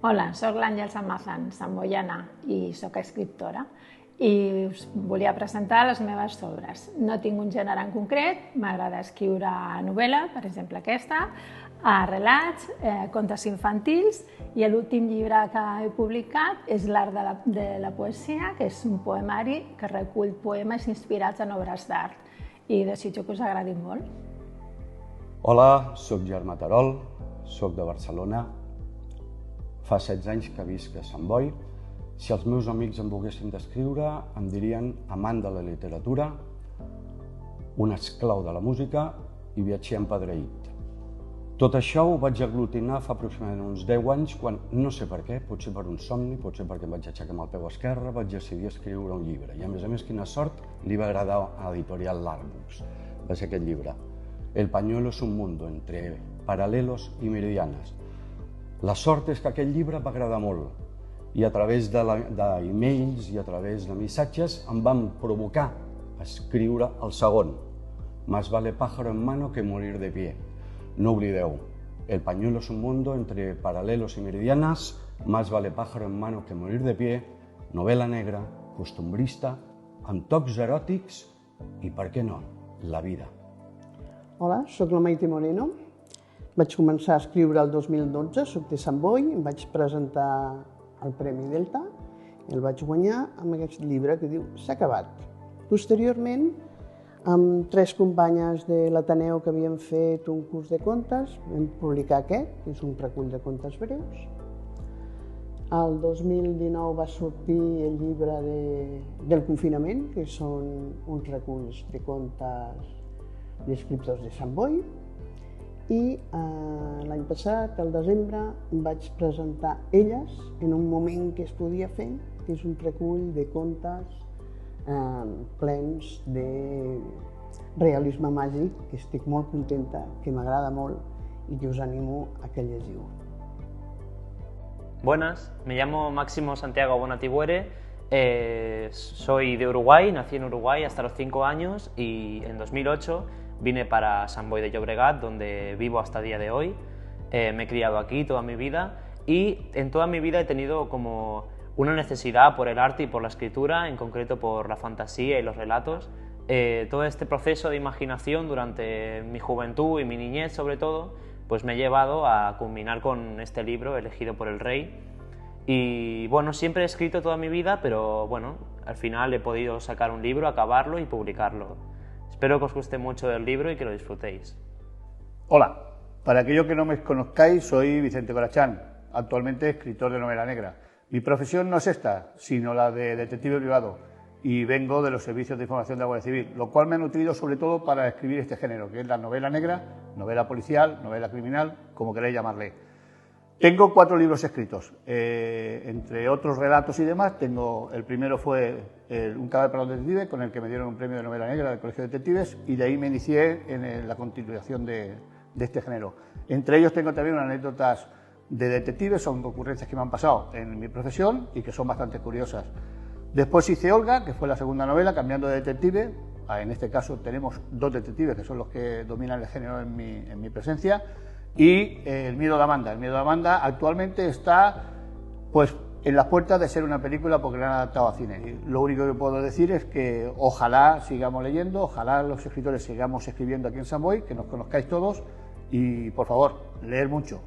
Hola, sóc l'Àngels Almazán, samboiana i sóc escriptora i us volia presentar les meves obres. No tinc un gènere en concret, m'agrada escriure novel·la, per exemple aquesta, relats, contes infantils i l'últim llibre que he publicat és L'art de la poesia, que és un poemari que recull poemes inspirats en obres d'art i desitjo que us agradi molt. Hola, sóc Germà Terol, sóc de Barcelona. Fa 16 anys que visc a Sant Boi. Si els meus amics em volguessin descriure, em dirien amant de la literatura, un esclau de la música i viatger empedreït. Tot això ho vaig aglutinar fa aproximadament uns 10 anys, quan, no sé per què, potser per un somni, potser perquè em vaig aixecar amb el peu esquerre, vaig decidir escriure un llibre. I a més, quina sort, li va agradar a l'editorial L'Artbooks. Va ser aquest llibre. El pañuelo es un mundo entre paralelos y meridianas. La sort és que aquest llibre va agradar molt i a través d'e-mails i a través de missatges em van provocar a escriure el segon. Más vale pájaro en mano que morir de pie. No oblideu, el pañuelo es un mundo entre paralelos y meridianas, más vale pájaro en mano que morir de pie, novel·la negra, costumbrista, amb tocs eròtics i, per què no, la vida. Hola, sóc la Maite Moreno. Vaig començar a escriure el 2012, soc de Sant Boi, em vaig presentar al Premi Delta i el vaig guanyar amb aquest llibre que diu S'ha acabat. Posteriorment, amb 3 companyes de l'Ateneu que havien fet un curs de contes, vam publicar aquest, que és un recull de contes breus. El 2019 va sortir el llibre del confinament, que són uns reculls de contes d'escriptors de Sant Boi, i l'any passat, al desembre, em vaig presentar Elles, en un moment que es podia fer, que és un recull de contes plens de realisme màgic, que estic molt contenta, que m'agrada molt i que us animo a que llegiu. Buenas, me llamo Máximo Santiago Bonatibuere, soy de Uruguay, nací en Uruguay hasta los 5 años y en 2008 vine para Sant Boi de Llobregat, donde vivo hasta el día de hoy. Me he criado aquí toda mi vida y en toda mi vida he tenido como una necesidad por el arte y por la escritura, en concreto por la fantasía y los relatos. Todo este proceso de imaginación durante mi juventud y mi niñez sobre todo, pues me ha llevado a culminar con este libro elegido por el rey. Y bueno, siempre he escrito toda mi vida, pero bueno, al final he podido sacar un libro, acabarlo y publicarlo. Espero que os guste mucho el libro y que lo disfrutéis. Hola, para aquellos que no me conozcáis, soy Vicente Corachán, actualmente escritor de novela negra. Mi profesión no es esta, sino la de detective privado, y vengo de los servicios de información de la Guardia Civil, lo cual me ha nutrido sobre todo para escribir este género, que es la novela negra, novela policial, novela criminal, como queráis llamarle. Tengo 4 libros escritos, entre otros relatos y demás. El primero fue Un cadáver para los detectives, con el que me dieron un premio de novela negra del Colegio de Detectives, y de ahí me inicié en la continuación de este género. Entre ellos tengo también unas anécdotas de detectives, son ocurrencias que me han pasado en mi profesión y que son bastante curiosas. Después hice Olga, que fue la segunda novela, cambiando de detective. En este caso tenemos 2 detectives que son los que dominan el género en mi presencia. Y El miedo de Amanda. El miedo de Amanda actualmente está pues en las puertas de ser una película porque la han adaptado a cine. Y lo único que puedo decir es que ojalá sigamos leyendo, ojalá los escritores sigamos escribiendo aquí en Sant Boi, que nos conozcáis todos y por favor, leer mucho.